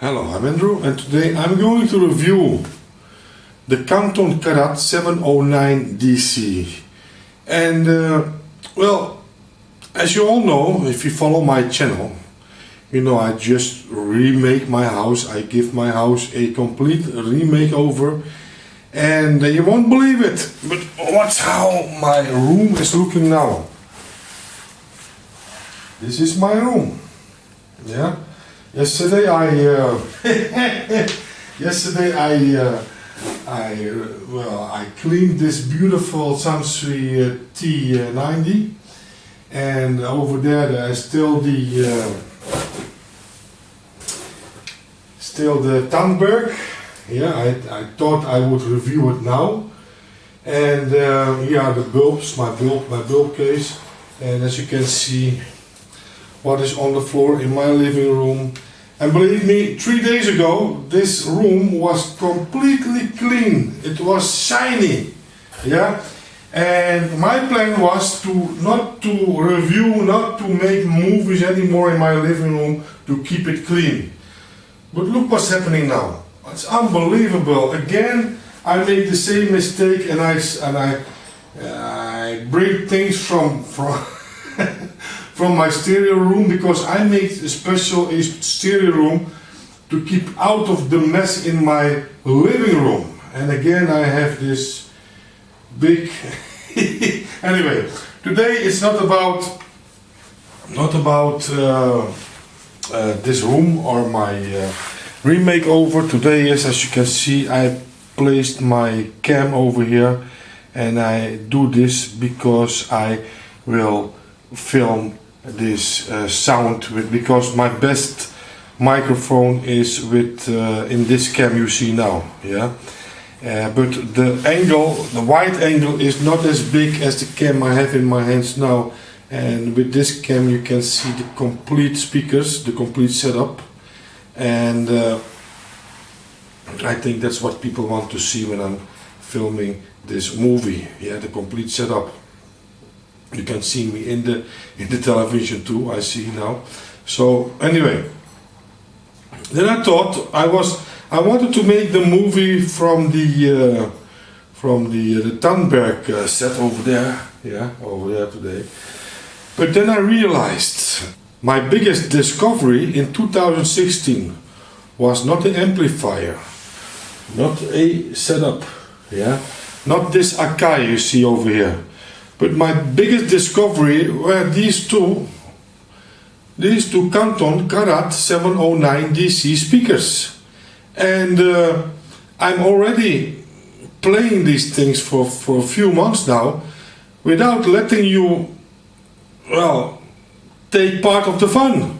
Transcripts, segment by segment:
Hello, I'm Andrew and today I'm going to review the Canton Karat 709 DC. And well, as you all know, if you follow my channel, you know I just remake my house. I give my house a complete remake over, and you won't believe it, but watch how my room is looking now. This is my room. Yeah. Yesterday I cleaned this beautiful Samsung T90, and over there is still the Tandberg. Yeah, I thought I would review it now, and yeah, the bulbs, my bulb case, and as you can see, what is on the floor in my living room. And believe me, 3 days ago this room was completely clean. It was shiny. Yeah, and my plan was not to review, not to make movies anymore in my living room, to keep it clean. But look what's happening now. It's unbelievable. Again, I make the same mistake, and I bring things from from my stereo room, because I made a special stereo room to keep out of the mess in my living room. And again I have this big anyway, today it's not about this room or my remake over. Today is, as you can see, I placed my cam over here, and I do this because I will film this sound with, because my best microphone is with in this cam you see now. Yeah, but the angle, the wide angle, is not as big as the cam I have in my hands now, and with this cam you can see the complete speakers, the complete setup, and I think that's what people want to see when I'm filming this movie. Yeah, the complete setup. You can see me in the television too, I see now. So anyway, then I thought I wanted to make the movie from the Tandberg set over there, yeah, over there today. But then I realized my biggest discovery in 2016 was not an amplifier, not a setup, yeah, not this Akai you see over here. But my biggest discovery were these two Canton Karat 709 DC speakers. And I'm already playing these things for a few months now, without letting you, well, take part of the fun.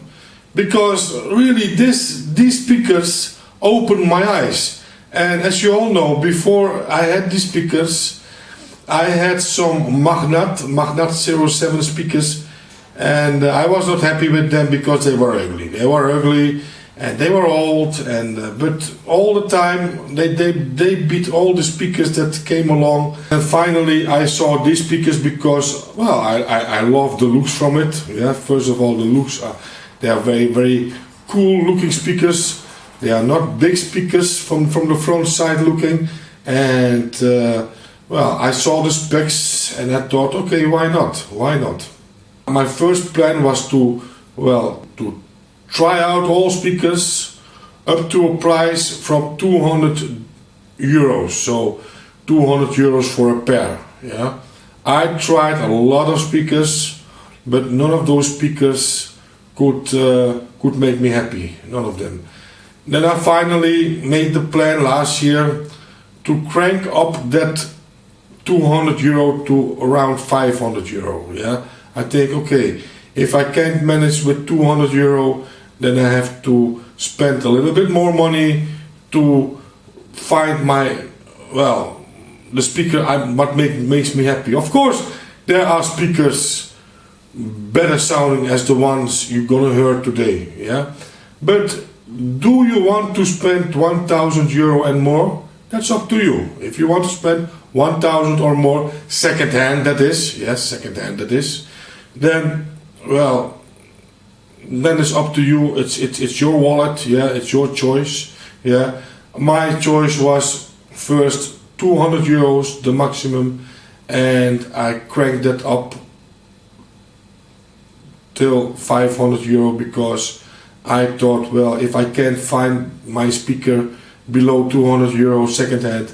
Because really these speakers opened my eyes. And as you all know, before I had these speakers, I had some Magnat 07 speakers, and I was not happy with them because they were ugly. They were ugly and they were old, and but all the time they beat all the speakers that came along. And finally I saw these speakers because, well, I love the looks from it. Yeah, first of all, the looks they are very, very cool looking speakers. They are not big speakers from the front side looking, and well, I saw the specs and I thought, okay, why not? Why not? My first plan was to try out all speakers up to a price from 200 euros. So 200 euros for a pair. Yeah, I tried a lot of speakers, but none of those speakers could make me happy. None of them. Then I finally made the plan last year to crank up that 200 euro to around 500 euro. Yeah, I think, okay, if I can't manage with 200 euro, then I have to spend a little bit more money to find my, well, the speaker what makes me happy. Of course, there are speakers better sounding as the ones you're gonna hear today. Yeah, but do you want to spend 1000 euro and more? That's up to you. If you want to spend 1000 or more, second hand that is, yes, second hand that is, then, well, then it's up to you. It's your wallet, yeah, it's your choice, yeah. My choice was first 200 euros, the maximum, and I cranked that up till 500 euro because I thought, well, if I can't find my speaker below 200 euro second hand,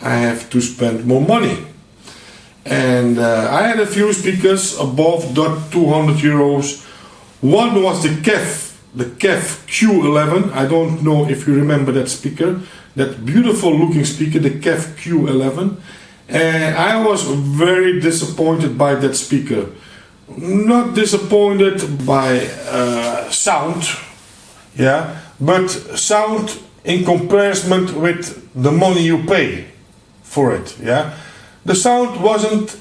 I have to spend more money. And I had a few speakers above that 200 euros. One was the KEF Q11. I don't know if you remember that speaker, that beautiful looking speaker, the KEF Q11. And I was very disappointed by that speaker. Not disappointed by sound, yeah, but sound in comparison with the money you pay for it, yeah. The sound wasn't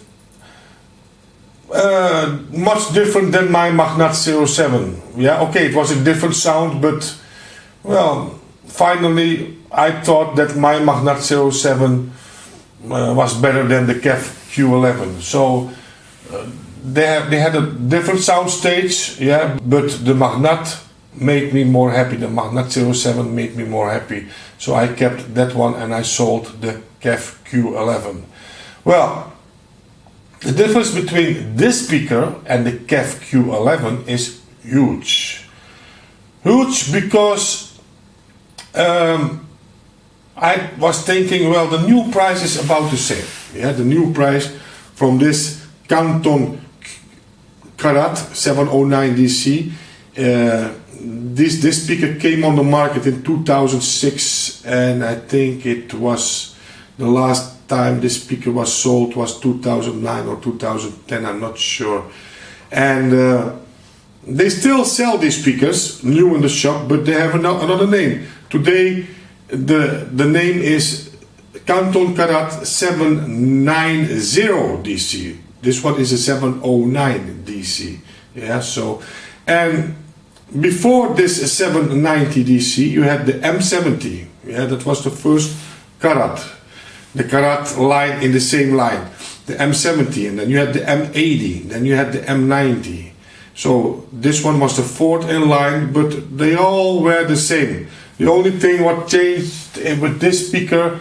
much different than my Magnat 07, yeah. Okay, it was a different sound, but well, finally I thought that my Magnat 07 was better than the KEF Q11. So they had a different sound stage, yeah, but the Magnat made me more happy. The Magnat 07 made me more happy. So I kept that one and I sold the KEF Q11. Well, the difference between this speaker and the KEF Q11 is huge. Huge because I was thinking, well, the new price is about the same. Yeah, the new price from this Canton Karat 709 DC. This speaker came on the market in 2006, and I think it was the last time this speaker was sold was 2009 or 2010, I'm not sure. And they still sell these speakers new in the shop, but they have another name. Today the name is Canton Karat 790 DC. This one is a 709 DC. Yeah, so, and before this 790 DC you had the M70. Yeah, that was the first Karat. The Karat line in the same line, the M70, and then you had the M80, then you had the M90. So this one was the fourth in line, but they all were the same. The only thing what changed with this speaker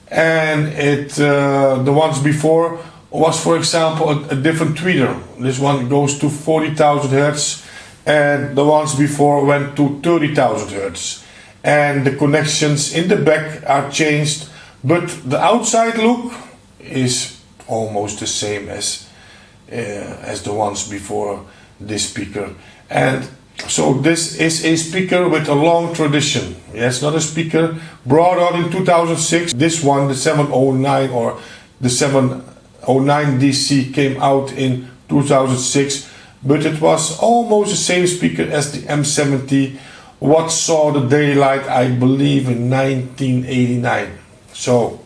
and the ones before was, for example, a different tweeter. This one goes to 40,000 Hertz, and the ones before went to 30,000 Hertz. And the connections in the back are changed. But the outside look is almost the same as the ones before this speaker. And so this is a speaker with a long tradition. Yes, not a speaker brought out in 2006. This one, the 709 or the 709 DC, came out in 2006. But it was almost the same speaker as the M70, what saw the daylight, I believe, in 1989. So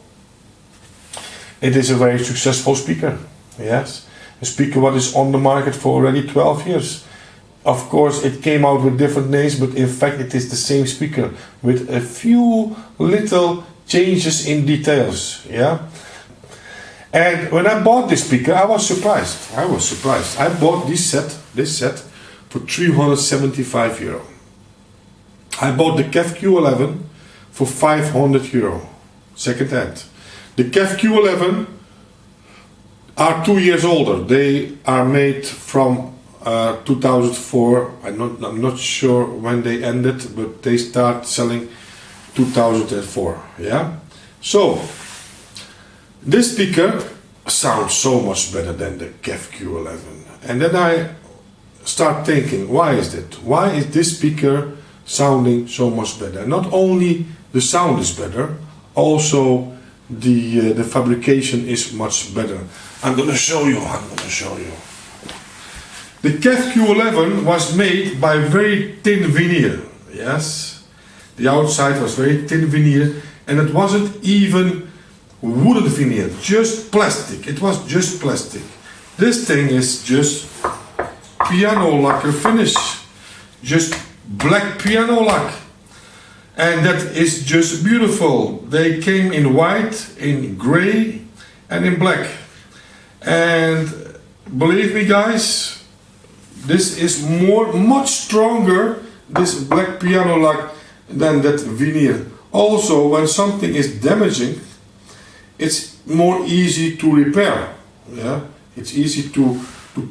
it is a very successful speaker, yes, a speaker what is on the market for already 12 years. Of course it came out with different names, but in fact it is the same speaker with a few little changes in details, yeah. And when I bought this speaker, I was surprised. I bought this set for 375 euro. I bought the KEF Q11 for 500 euro. Second hand. The KEF Q11 are 2 years older. They are made from 2004. I'm not sure when they ended, but they start selling 2004. Yeah. So this speaker sounds so much better than the KEF Q11. And then I start thinking, why is that? Why is this speaker sounding so much better? Not only the sound is better, also the fabrication is much better. I'm gonna show you. The KEF Q11 was made by very thin veneer. Yes, the outside was very thin veneer, and it wasn't even wooden veneer, just plastic. It was just plastic. This thing is just piano lacquer finish, just black piano lac. And that is just beautiful. They came in white, in grey and in black. And believe me guys, this is much stronger, this black piano like, than that veneer. Also, when something is damaging, it's more easy to repair. Yeah, it's easy to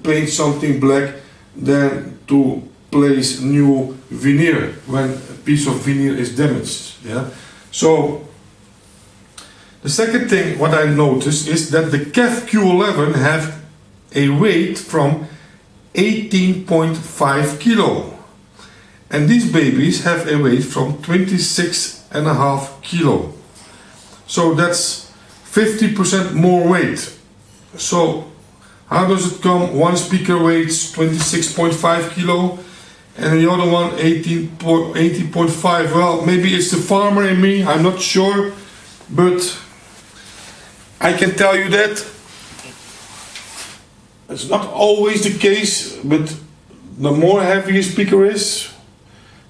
paint something black than to place new veneer when a piece of veneer is damaged. Yeah, so the second thing what I noticed is that the CAF Q11 have a weight from 18.5 kilo, and these babies have a weight from 26.5 kilo. So that's 50% more weight. So how does it come? One speaker weighs 26.5 kilo and the other one 18.5. Well, maybe it's the farmer in me, I'm not sure, but I can tell you that it's not always the case, but the more heavy a speaker is,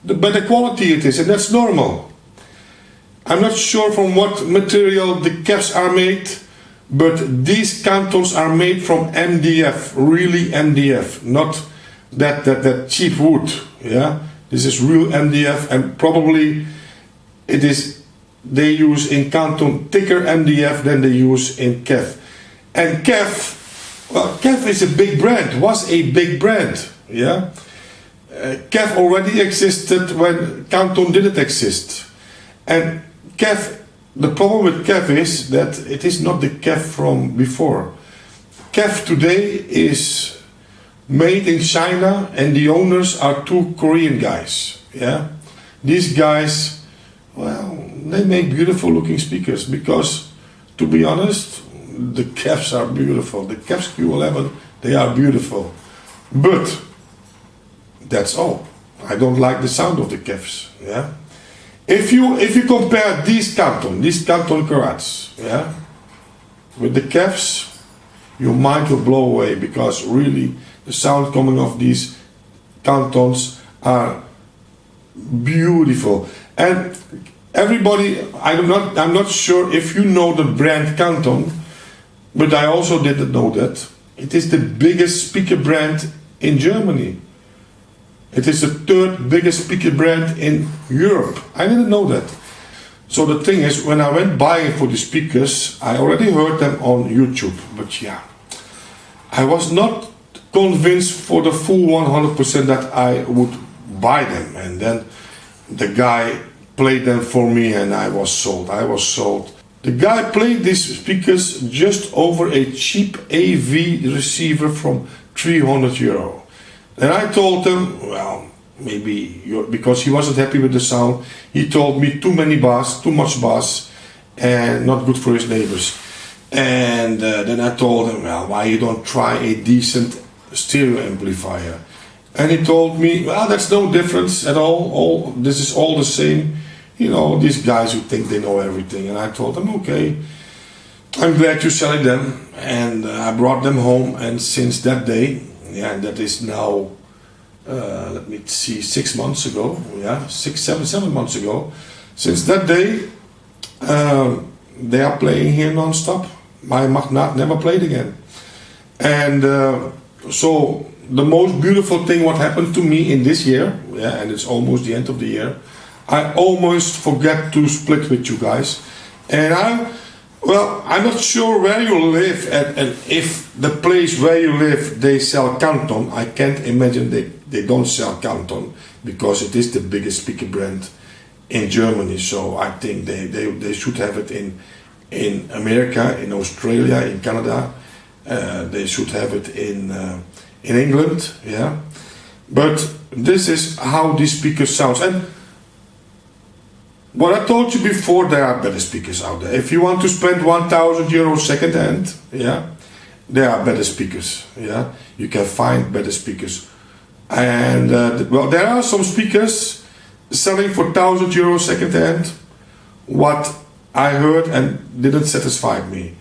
the better quality it is, and that's normal. I'm not sure from what material the caps are made, but these Cantons are made from MDF, really MDF, not that cheap wood. Yeah, this is real MDF, and probably it is they use in Canton thicker MDF than they use in CAF. And CAF, well, CAF is a big brand, was a big brand. Yeah, CAF already existed when Canton didn't exist, and CAF. The problem with CAF is that it is not the CAF from before. CAF today is made in China, and the owners are two Korean guys. Yeah, these guys, well, they make beautiful looking speakers because, to be honest, the CAFs are beautiful. The CAFs Q11, they are beautiful, but that's all. I don't like the sound of the CAFs. Yeah. If you compare these Canton Karats, yeah, with the CAFs, your mind will blow away, because really the sound coming off these Cantons are beautiful. And everybody, I'm not sure if you know the brand Canton, but I also didn't know that it is the biggest speaker brand in Germany. It is the third biggest speaker brand in Europe. I didn't know that. So the thing is, when I went buying for the speakers, I already heard them on YouTube. But yeah, I was not convinced for the full 100% that I would buy them. And then the guy played them for me and I was sold. The guy played these speakers just over a cheap AV receiver from 300 euro. And I told him, well, maybe because he wasn't happy with the sound, he told me too much bass, and not good for his neighbors. And then I told him, well, why you don't try a decent stereo amplifier? And he told me, well, that's no difference at all. This is all the same. You know, these guys who think they know everything. And I told him, okay, I'm glad you're selling them. And I brought them home, and since that day, yeah, and that is now, let me see, 6 months ago, yeah, 7 months ago. Since that day, they are playing here non-stop. My Magnat never played again. And so the most beautiful thing what happened to me in this year, yeah, and it's almost the end of the year, I almost forget to split with you guys. And I'm not sure where you live, and if the place where you live they sell Canton. I can't imagine they don't sell Canton, because it is the biggest speaker brand in Germany. So I think they should have it in America, in Australia, in Canada. They should have it in England. Yeah, but this is how these speakers sound. And what I told you before, there are better speakers out there. If you want to spend 1,000 euros second hand, yeah, there are better speakers. Yeah, you can find better speakers. And well, there are some speakers selling for 1,000 euros second hand. What I heard and didn't satisfy me,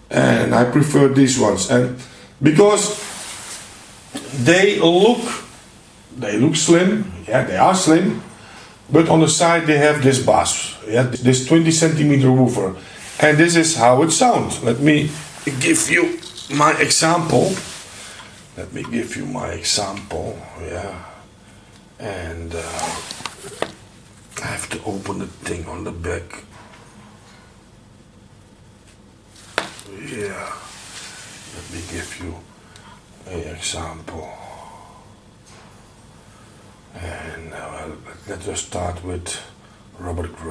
and I prefer these ones. And because they look slim, yeah, they are slim. But on the side they have this bass, yeah, this 20 centimeter woofer, and this is how it sounds. Let me give you my example. Let me give you my example, yeah. And I have to open the thing on the back. Yeah. Let me give you an example. And let us start with Robert Gray.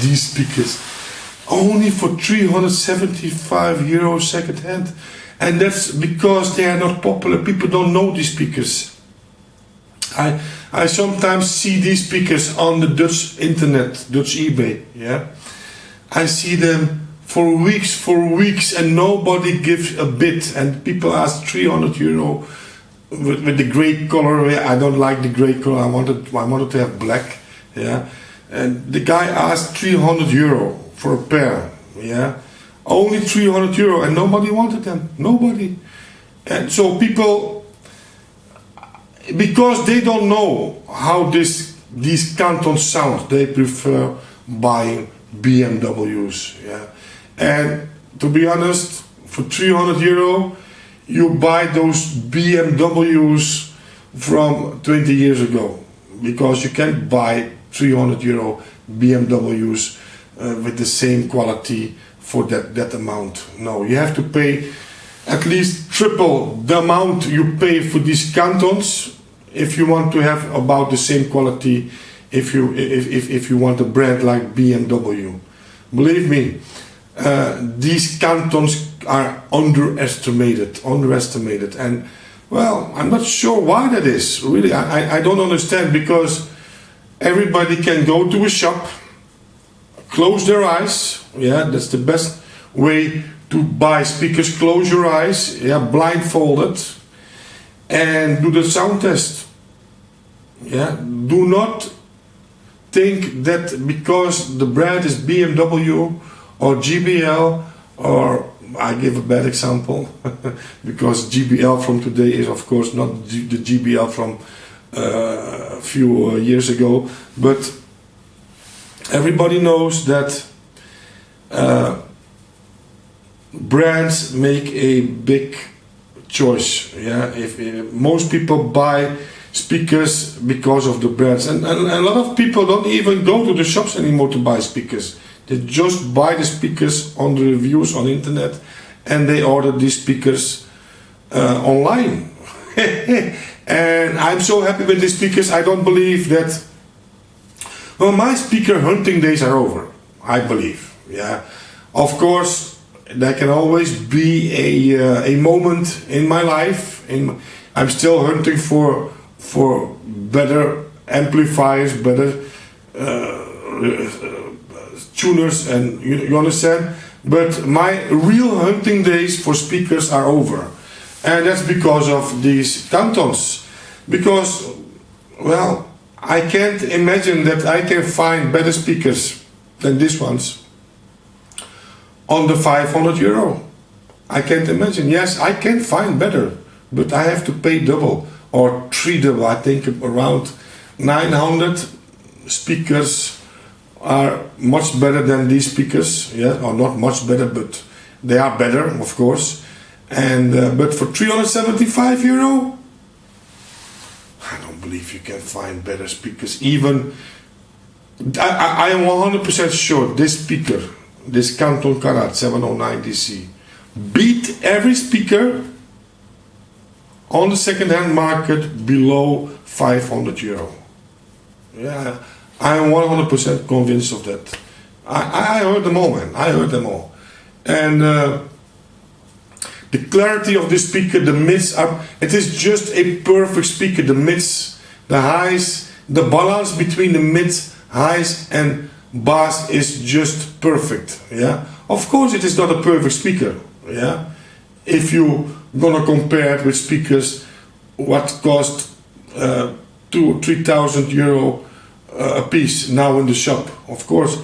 These speakers, only for 375 euros second hand, and that's because they are not popular. People don't know these speakers. I sometimes see these speakers on the Dutch internet, Dutch eBay. Yeah, I see them for weeks, and nobody gives a bid, and people ask 300 euro, with the gray color. I don't like the gray color. I wanted to have black. Yeah, and the guy asked 300 euro for a pair. Yeah, only 300 euro, and nobody wanted them. Nobody. And so people, because they don't know how these Cantons sound, they prefer buying BMWs. Yeah, and to be honest, for 300 euro, you buy those BMWs from 20 years ago, because you can't buy 300 euro BMWs with the same quality for that amount. No, you have to pay at least triple the amount you pay for these Cantons if you want to have about the same quality. If you want a brand like BMW, believe me, these Cantons are underestimated, and well, I'm not sure why that is. Really, I don't understand, because everybody can go to a shop, close their eyes. Yeah, that's the best way to buy speakers. Close your eyes, yeah, blindfolded, and do the sound test. Yeah, do not think that because the brand is BMW or JBL, or I give a bad example because JBL from today is of course not the JBL from a few years ago, but everybody knows that brands make a big choice. Yeah, if most people buy speakers because of the brands, and a lot of people don't even go to the shops anymore to buy speakers. They just buy the speakers on the reviews on internet, and they order these speakers online. And I'm so happy with these speakers. I don't believe that. Well, my speaker hunting days are over, I believe. Yeah, of course, there can always be a moment in my life. I'm still hunting for better amplifiers, better tuners, and you understand. But my real hunting days for speakers are over, and that's because of these Cantons. Because, well, I can't imagine that I can find better speakers than these ones on the 500 euro. I can't imagine. Yes, I can find better, but I have to pay double or double. I think around 900 speakers are much better than these speakers. Yeah, or not much better, but they are better, of course. And but for 375 euro, I don't believe you can find better speakers. Even I am 100% sure this speaker, this Canton Karat 709 DC, beat every speaker on the second-hand market below 500 euro. Yeah, I am 100% convinced of that. I heard them all, man. I heard them all. And the clarity of this speaker, the mids are, it is just a perfect speaker. The mids, the highs, the balance between the mids, highs and bass is just perfect. Yeah, of course it is not a perfect speaker. Yeah, if you gonna compare it with speakers what cost 2,000 or 3,000 euro a piece now in the shop, of course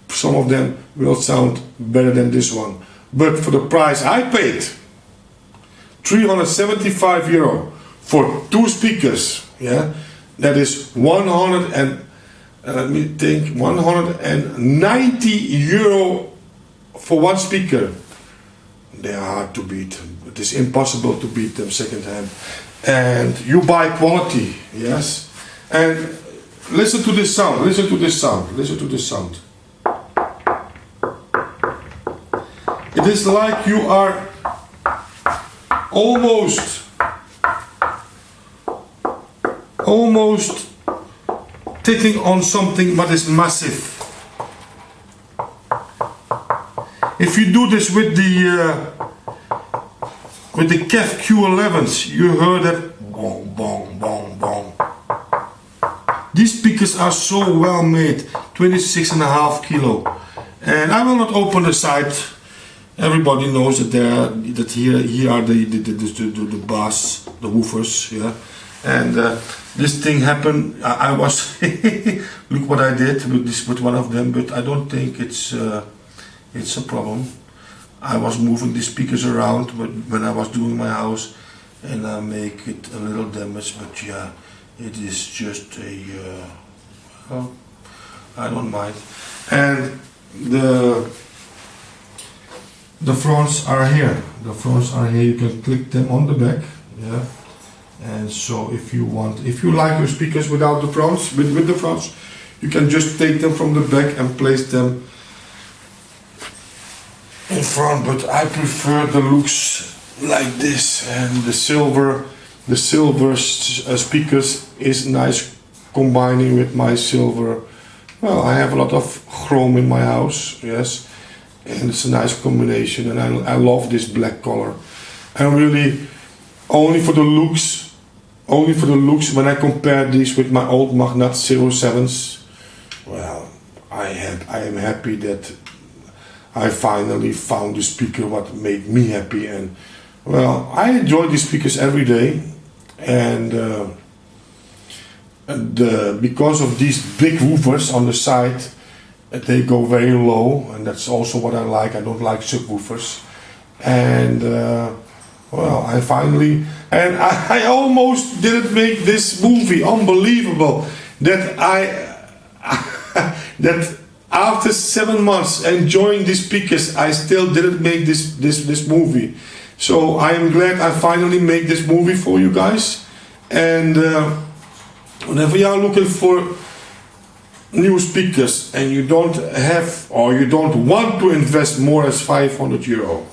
some of them will sound better than this one. But for the price I paid, 375 euro for two speakers, yeah, that is 100 and let me think, 190 euro for one speaker. They are hard to beat. It is impossible to beat them second hand. And you buy quality, yes. And listen to this sound. Listen to this sound. Listen to this sound. It is like you are almost taking on something that is massive. If you do this with the KEF Q11s, you heard that bong bong bong bong. These speakers are so well made, 26.5 kilo. And I will not open the side Everybody knows that here are the bass, the woofers, yeah. And this thing happened. I was look what I did with one of them, but I don't think it's a problem. I was moving the speakers around when I was doing my house, and I make it a little damage. But yeah, it is just a well, I don't mind. And the fronts are here. The fronts are here. You can click them on the back. Yeah. And so if you like your speakers without the fronts, with the fronts, you can just take them from the back and place them in front. But I prefer the looks like this, and the silver speakers is nice combining with my silver. Well, I have a lot of chrome in my house, yes. And it's a nice combination, and I love this black color. And really, only for the looks, when I compare these with my old Magnat 07s, well, I am happy that I finally found the speaker what made me happy. And well, I enjoy these speakers every day, and because of these big woofers on the side, they go very low, and that's also what I like. I don't like subwoofers. And well, I almost didn't make this movie. Unbelievable that that after 7 months enjoying these speakers, I still didn't make this movie. So I am glad I finally made this movie for you guys. And whenever you are looking for new speakers and you don't have, or you don't want to invest more as €500,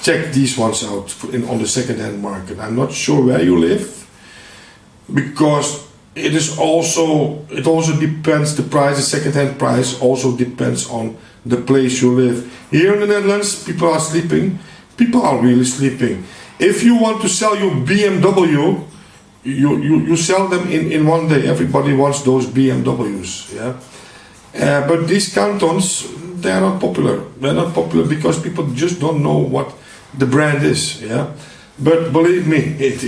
check these ones out on the second-hand market. I'm not sure where you live, because it also depends. The price, the second-hand price, also depends on the place you live. Here in the Netherlands, people are sleeping. People are really sleeping. If you want to sell your BMW, you sell them in one day. Everybody wants those BMWs, yeah. But these Cantons, they are not popular. They're not popular because people just don't know what the brand is, yeah. But believe me, it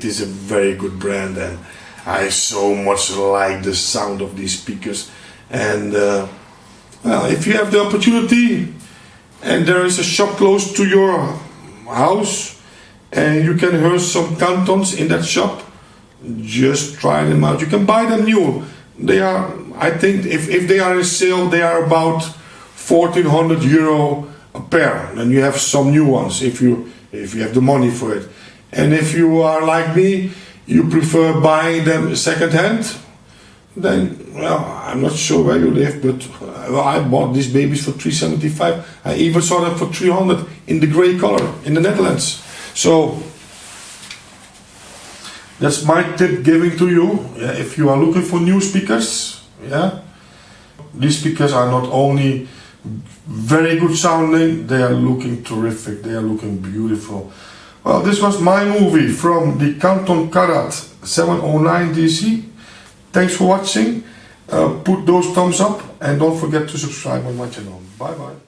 is a very good brand, and I so much like the sound of these speakers. And well, if you have the opportunity and there is a shop close to your house and you can hear some Cantons in that shop, just try them out. You can buy them new. They are, I think, if they are in sale, they are about €1,400 a pair. And you have some new ones if you have the money for it. And if you are like me, you prefer buying them second hand, then, well, I'm not sure where you live, but well, I bought these babies for $375. I even saw them for $300 in the gray color in the Netherlands. So that's my tip giving to you. Yeah, if you are looking for new speakers, yeah, these speakers are not only very good sounding, they are looking terrific, they are looking beautiful. Well, this was my movie from the Canton Karat 709 DC. Thanks for watching. Put those thumbs up and don't forget to subscribe on my channel. Bye bye.